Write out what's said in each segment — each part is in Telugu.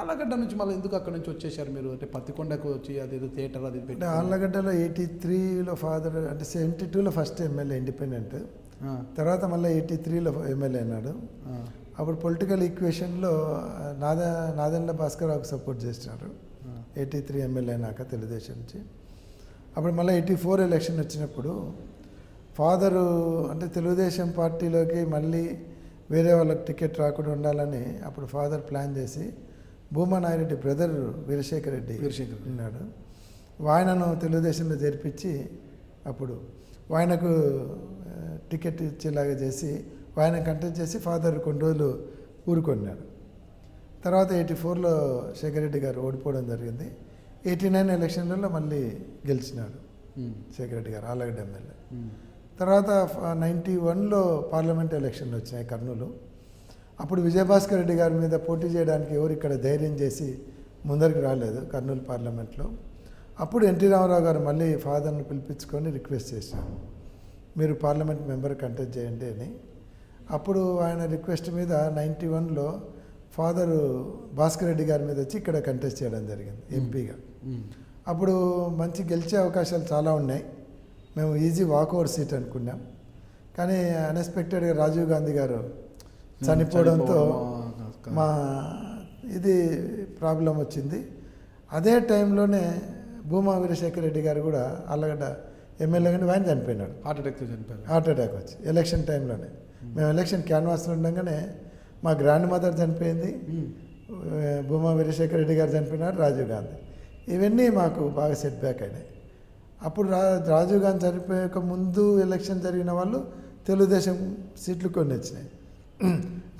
ఆళ్ళగడ్డ నుంచి మళ్ళీ ఎందుకు అక్కడ నుంచి వచ్చేసారు మీరు? అంటే పత్తికొండకు వచ్చి అదేదో థియేటర్ అది పెట్టి. ఆళ్ళగడ్డలో 83లో ఫాదర్, అంటే 72లో ఫస్ట్ ఎమ్మెల్యే ఇండిపెండెంట్, తర్వాత మళ్ళీ 83లో ఎమ్మెల్యే అయినాడు. అప్పుడు పొలిటికల్ ఈక్వేషన్లో నాదెండ్ల భాస్కర్రావుకు సపోర్ట్ చేసినారు 83 ఎమ్మెల్యే అయినాక తెలుగుదేశం నుంచి. అప్పుడు మళ్ళీ 84 ఎలక్షన్ వచ్చినప్పుడు ఫాదరు అంటే తెలుగుదేశం పార్టీలోకి మళ్ళీ వేరే వాళ్ళకి టికెట్ రాకుండా ఉండాలని అప్పుడు ఫాదర్ ప్లాన్ చేసి భూమా నాగిరెడ్డి బ్రదర్ వీరశేఖర్ రెడ్డి ఉన్నాడు, ఆయనను తెలుగుదేశంలో చేర్పించి అప్పుడు ఆయనకు టికెట్ ఇచ్చేలాగా చేసి ఆయన కంటెస్ట్ చేసి ఫాదర్ కొన్ని రోజులు ఊరుకొన్నాడు. తర్వాత 84లో శేఖర్ రెడ్డి గారు ఓడిపోవడం జరిగింది. 89 ఎలక్షన్లలో మళ్ళీ గెలిచినాడు శేఖర్ రెడ్డి గారు ఆళ్ళగడ్డ ఎమ్మెల్యే. తర్వాత 91లో పార్లమెంట్ ఎలక్షన్లు వచ్చినాయి కర్నూలు. అప్పుడు విజయభాస్కర్ రెడ్డి గారి మీద పోటీ చేయడానికి ఎవరు ఇక్కడ ధైర్యం చేసి ముందరికి రాలేదు కర్నూలు పార్లమెంట్లో. అప్పుడు ఎన్టీ రామారావు గారు మళ్ళీ ఫాదర్ను పిలిపించుకొని రిక్వెస్ట్ చేశారు, మీరు పార్లమెంట్ మెంబర్ కంటెస్ట్ చేయండి అని. అప్పుడు ఆయన రిక్వెస్ట్ మీద 91లో ఫాదరు భాస్కర్ రెడ్డి గారి మీద వచ్చి ఇక్కడ కంటెస్ట్ చేయడం జరిగింది ఎంపీగా. అప్పుడు మంచి గెలిచే అవకాశాలు చాలా ఉన్నాయి, మేము ఈజీ వాకౌట్ సీట్ అనుకున్నాం. కానీ అన్ఎక్స్పెక్టెడ్గా రాజీవ్ గాంధీ గారు చనిపోవడంతో మా ఇది ప్రాబ్లం వచ్చింది. అదే టైంలోనే భూమా వీరశేఖర్ రెడ్డి గారు కూడా ఆళ్ళగడ్డ ఎమ్మెల్యే కానీ ఆయన చనిపోయినాడు, హార్ట్ అటాక్ వచ్చి ఎలక్షన్ టైంలోనే. మేము ఎలక్షన్ క్యాన్వాస్లో ఉండగానే మా గ్రాండ్ మదర్ చనిపోయింది, భూమా వీరశేఖర్ రెడ్డి గారు చనిపోయినారు, రాజీవ్ గాంధీ. ఇవన్నీ మాకు బాగా సెట్ బ్యాక్ అయినాయి. అప్పుడు రాజీవ్ గాంధీ చనిపోయాక ముందు ఎలక్షన్ జరిగిన వాళ్ళు తెలుగుదేశం సీట్లు కొన్ని వచ్చినాయి.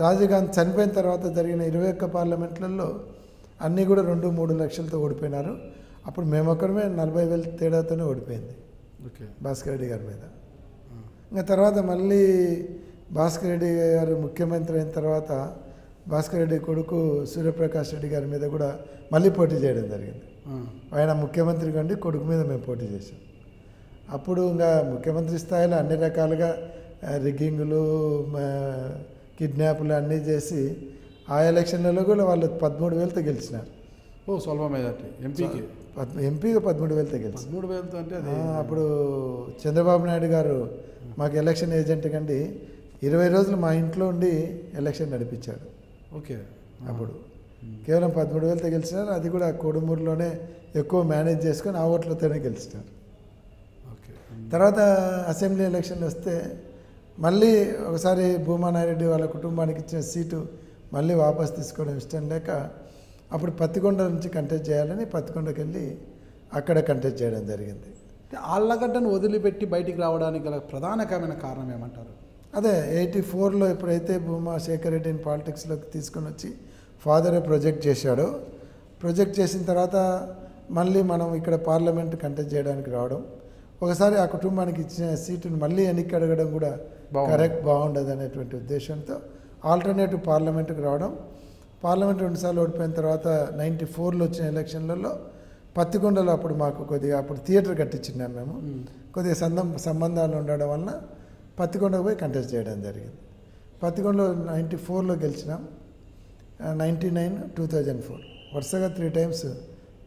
రాజీవ్ గాంధీ చనిపోయిన తర్వాత జరిగిన 21 పార్లమెంట్లలో అన్నీ కూడా 2-3 లక్షలతో ఓడిపోయినారు. అప్పుడు మేమొక్కడమే 40,000 తేడాతోనే ఓడిపోయింది భాస్కర్ రెడ్డి గారి మీద. ఇంకా తర్వాత మళ్ళీ భాస్కర్ రెడ్డి గారు ముఖ్యమంత్రి అయిన తర్వాత భాస్కర్ రెడ్డి కొడుకు సూర్యప్రకాష్ రెడ్డి గారి మీద కూడా మళ్ళీ పోటీ చేయడం జరిగింది. ఆయన ముఖ్యమంత్రి కండి కొడుకు మీద మేము పోటీ చేసాం. అప్పుడు ఇంకా ముఖ్యమంత్రి స్థాయిలో అన్ని రకాలుగా రిగ్గింగులు కిడ్నాప్లు అన్నీ చేసి ఆ ఎలక్షన్లలో కూడా వాళ్ళు 13,000తో గెలిచినారు. స్వల్ప మెజార్టీ ఎంపీగా 13,000తో గెలిచి 13,000తో అంటే అప్పుడు చంద్రబాబు నాయుడు గారు మాకు ఎలక్షన్ ఏజెంట్ కండి 20 రోజులు మా ఇంట్లో ఉండి ఎలక్షన్ నడిపించాడు. ఓకే. అప్పుడు కేవలం 13,000తో గెలిచినారు, అది కూడా కోడుమూరులోనే ఎక్కువ మేనేజ్ చేసుకొని ఆ ఓట్లతోనే గెలిచినారు. ఓకే. తర్వాత అసెంబ్లీ ఎలక్షన్లు వస్తే మళ్ళీ ఒకసారి భూమా నాగిరెడ్డి వాళ్ళ కుటుంబానికి ఇచ్చిన సీటు మళ్ళీ వాపస్ తీసుకోవడం ఇష్టం లేక అప్పుడు పత్తికొండ నుంచి కంటెస్ట్ చేయాలని పత్తికొండకి వెళ్ళి అక్కడ కంటెస్ట్ చేయడం జరిగింది. ఆళ్ళగడ్డను వదిలిపెట్టి బయటికి రావడానికి గల ప్రధానమైన కారణం ఏమంటారు? అదే 84లో ఎప్పుడైతే భూమా శేఖర్ రెడ్డిని పాలిటిక్స్లోకి తీసుకొని వచ్చి ఫాదరే ప్రొజెక్ట్ చేశాడో, ప్రొజెక్ట్ చేసిన తర్వాత మళ్ళీ మనం ఇక్కడ పార్లమెంట్ కంటెస్ట్ చేయడానికి రావడం, ఒకసారి ఆ కుటుంబానికి ఇచ్చిన సీటును మళ్ళీ ఎన్నిక అడగడం కూడా కరెక్ట్ బాగుండదు అనేటువంటి ఉద్దేశంతో ఆల్టర్నేటివ్ పార్లమెంట్కి రావడం. పార్లమెంట్ 2 సార్లు ఓడిపోయిన తర్వాత 94లో వచ్చిన ఎలక్షన్లలో పత్తికొండలో అప్పుడు మాకు కొద్దిగా అప్పుడు థియేటర్ కట్టించినాం మేము, కొద్దిగా సంబంధాలు ఉండడం వలన పత్తికొండకు పోయి కంటెస్ట్ చేయడం జరిగింది. పత్తికొండలో 94లో గెలిచినాం, 99, 2004 వరుసగా 3 టైమ్స్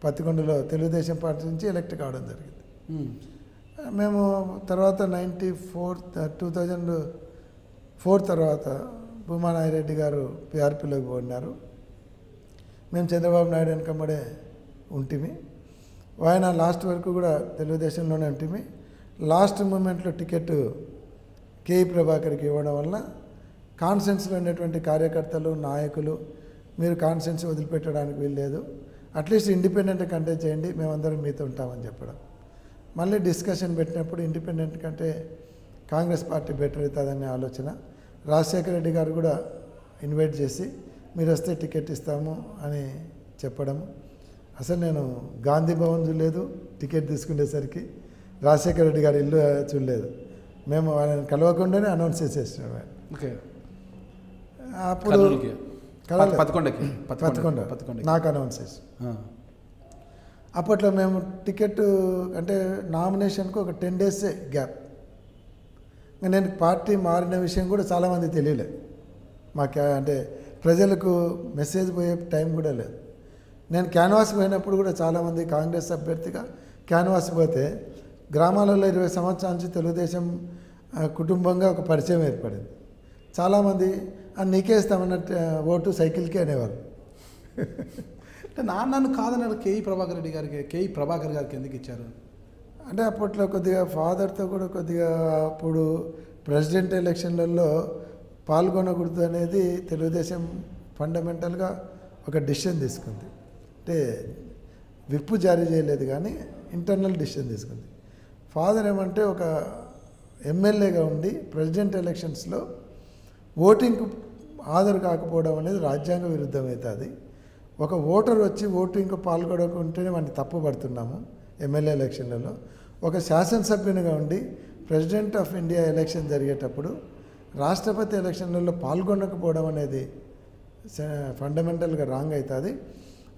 పత్తికొండలో తెలుగుదేశం పార్టీ నుంచి ఎలక్ట్ కావడం జరిగింది. మేము తర్వాత 2004 తర్వాత భూమా నాగిరెడ్డి గారు పిఆర్పీలోకి పోయినారు, మేము చంద్రబాబు నాయుడు వెనకమ్మడే ఉంటిమి. ఆయన లాస్ట్ వరకు కూడా తెలుగుదేశంలోనే ఉంటిమి. లాస్ట్ మూమెంట్లో టికెట్ కేఈ ప్రభాకర్కి ఇవ్వడం వల్ల కాన్స్టిట్యున్సీలో ఉండేటువంటి కార్యకర్తలు నాయకులు మీరు కాన్స్టిట్యున్సీ వదిలిపెట్టడానికి వీల్లేదు, అట్లీస్ట్ ఇండిపెండెంట్ కంటెస్ట్ చేయండి, మేమందరం మీతో ఉంటామని చెప్పడం. మళ్ళీ డిస్కషన్ పెట్టినప్పుడు ఇండిపెండెంట్ కంటే కాంగ్రెస్ పార్టీ బెటర్ అవుతుందనే ఆలోచన. రాజశేఖర రెడ్డి గారు కూడా ఇన్వైట్ చేసి మీరు వస్తే టికెట్ ఇస్తాము అని చెప్పడం. అసలు నేను గాంధీ భవన్ చూడలేదు, టికెట్ తీసుకునేసరికి రాజశేఖర రెడ్డి గారి ఇల్లు చూడలేదు, మేము ఆయనను కలవకుండానే అనౌన్స్ చేసేసినాం. ఓకే. అప్పుడు పత్తికొండ నాకు అనౌన్స్ చేసి అప్పట్లో మేము టికెట్ అంటే నామినేషన్కి ఒక 10 days గ్యాప్, నేను పార్టీ మారిన విషయం కూడా చాలామంది తెలియలే. అంటే ప్రజలకు మెసేజ్ పోయే టైం కూడా లేదు. నేను క్యాన్వాస్ పోయినప్పుడు కూడా చాలామంది కాంగ్రెస్ అభ్యర్థిగా క్యాన్వాస్ పోతే గ్రామాలలో 20 సంవత్సరాల నుంచి తెలుగుదేశం కుటుంబంగా ఒక పరిచయం ఏర్పడింది. చాలామంది నీకే ఇస్తామన్నట్టు ఓటు సైకిల్కి అనేవారు. అంటే నాన్నను కాదన్నాడు కేఈ ప్రభాకర్ గారికి ఎందుకు ఇచ్చారు అంటే అప్పట్లో కొద్దిగా ఫాదర్తో కూడా కొద్దిగా అప్పుడు ప్రెసిడెంట్ ఎలక్షన్లలో పాల్గొనకూడదు అనేది తెలుగుదేశం ఫండమెంటల్గా ఒక డిసిషన్ తీసుకుంది. అంటే విప్పు జారీ చేయలేదు కానీ ఇంటర్నల్ డిసిషన్ తీసుకుంది. ఫాదర్ ఏమంటే ఒక ఎమ్మెల్యేగా ఉండి ప్రెసిడెంట్ ఎలక్షన్స్లో ఓటింగ్కు హాజరు కాకపోవడం అనేది రాజ్యాంగ విరుద్ధమవుతుంది. ఒక ఓటర్ వచ్చి ఓటింగ్కు పాల్గొనకుంటేనే మనం తప్పు పడుతున్నాము ఎమ్మెల్యే ఎలక్షన్లలో. ఒక శాసనసభ్యునిగా ఉండి ప్రెసిడెంట్ ఆఫ్ ఇండియా ఎలక్షన్ జరిగేటప్పుడు రాష్ట్రపతి ఎలక్షన్లలో పాల్గొనకపోవడం అనేది ఫండమెంటల్గా రాంగ్ అవుతుంది.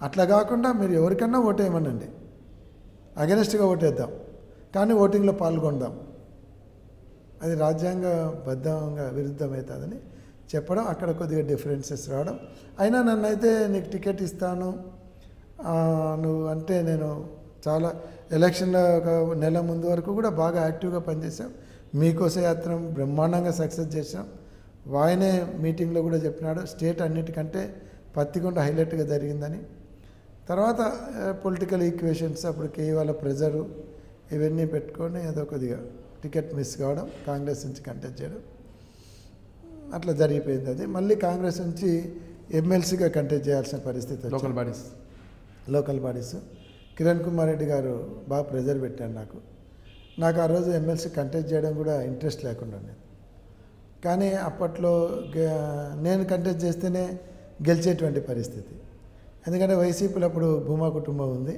అట్లా కాకుండా మీరు ఎవరికన్నా ఓటేయమనండి, అగెనిస్ట్గా ఓటేద్దాం, కానీ ఓటింగ్లో పాల్గొందాం, అది రాజ్యాంగబద్ధంగా విరుద్ధమవుతుందని చెప్పడం, అక్కడ కొద్దిగా డిఫరెన్సెస్ రావడం. అయినా నన్నైతే నీకు టికెట్ ఇస్తాను నువ్వు అంటే నేను చాలా ఎలక్షన్ల ఒక నెల ముందు వరకు కూడా బాగా యాక్టివ్గా పనిచేసాం. మీకోస యాత్ర బ్రహ్మాండంగా సక్సెస్ చేసాం. ఆయనే మీటింగ్లో కూడా చెప్పినాడు స్టేట్ అన్నిటికంటే పత్తికొండ హైలైట్గా జరిగిందని. తర్వాత పొలిటికల్ ఈక్వేషన్స్ అప్పుడు కేవల ప్రెజరు ఇవన్నీ పెట్టుకొని ఏదో కొద్దిగా టికెట్ మిస్ కావడం, కాంగ్రెస్ నుంచి కంటెస్ట్ చేయడం అట్లా జరిగిపోయింది. అది మళ్ళీ కాంగ్రెస్ నుంచి ఎమ్మెల్సీగా కంటెస్ట్ చేయాల్సిన పరిస్థితి. లోకల్ బాడీస్ కిరణ్ కుమార్ రెడ్డి గారు బాగా ప్రెజర్ పెట్టారు నాకు ఆ రోజు ఎమ్మెల్సీ కంటెస్ట్ చేయడం కూడా ఇంట్రెస్ట్ లేకుండా ఉండేది. కానీ అప్పట్లో నేను కంటెస్ట్ చేస్తేనే గెలిచేటువంటి పరిస్థితి. ఎందుకంటే వైసీపీలో అప్పుడు భూమా కుటుంబం ఉంది,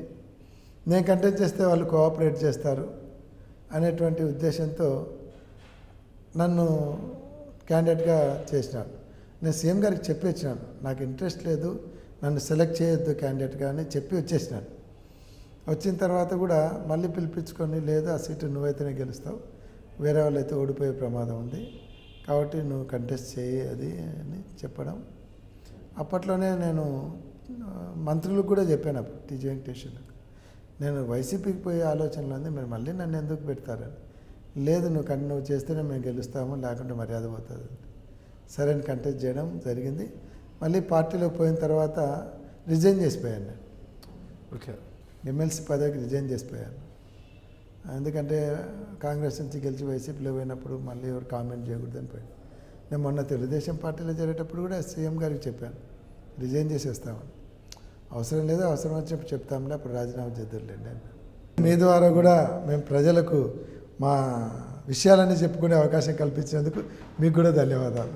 నేను కంటెస్ట్ చేస్తే వాళ్ళు కోఆపరేట్ చేస్తారు అనేటువంటి ఉద్దేశంతో నన్ను క్యాండిడేట్గా చేసినాను. నేను సీఎం గారికి చెప్పి వచ్చినాను, నాకు ఇంట్రెస్ట్ లేదు, నన్ను సెలెక్ట్ చేయొద్దు క్యాండిడేట్గా అని చెప్పి వచ్చేసినాను. వచ్చిన తర్వాత కూడా మళ్ళీ పిలిపించుకొని, లేదు ఆ సీటు నువ్వైతేనే గెలుస్తావు, వేరే వాళ్ళు అయితే ఓడిపోయే ప్రమాదం ఉంది, కాబట్టి నువ్వు కంటెస్ట్ చేయి అది అని చెప్పడం. అప్పట్లోనే నేను మంత్రులకు కూడా చెప్పాను, అప్పుడు టీజీ వెంకటేశ్వర్లకు, నేను వైసీపీకి పోయే ఆలోచనలో ఉంది, మీరు మళ్ళీ నన్ను ఎందుకు పెడతారని. లేదు నువ్వు చేస్తేనే మేము గెలుస్తాము, లేకుంటే మర్యాద పోతుంది. సరే అని కంటెస్ట్ చేయడం జరిగింది. మళ్ళీ పార్టీలోకి పోయిన తర్వాత రిజైన్ చేసిపోయాను నేను. ఓకే, ఎమ్మెల్సీ పదవికి రిజైన్ చేసిపోయాను. ఎందుకంటే కాంగ్రెస్ నుంచి గెలిచి వైసీపీలో పోయినప్పుడు మళ్ళీ ఎవరు కామెంట్ చేయకూడదని పోయాను. నేను మొన్న తెలుగుదేశం పార్టీలో చేరేటప్పుడు కూడా సీఎం గారికి చెప్పాను రిజైన్ చేసేస్తామని. అవసరం లేదు, అవసరం వచ్చినప్పుడు చెప్తాంలే, అప్పుడు రాజీనామా చేద్దురులేండి. మీ ద్వారా కూడా మేము ప్రజలకు మా విషయాలన్నీ చెప్పుకునే అవకాశం కల్పించినందుకు మీకు కూడా ధన్యవాదాలు.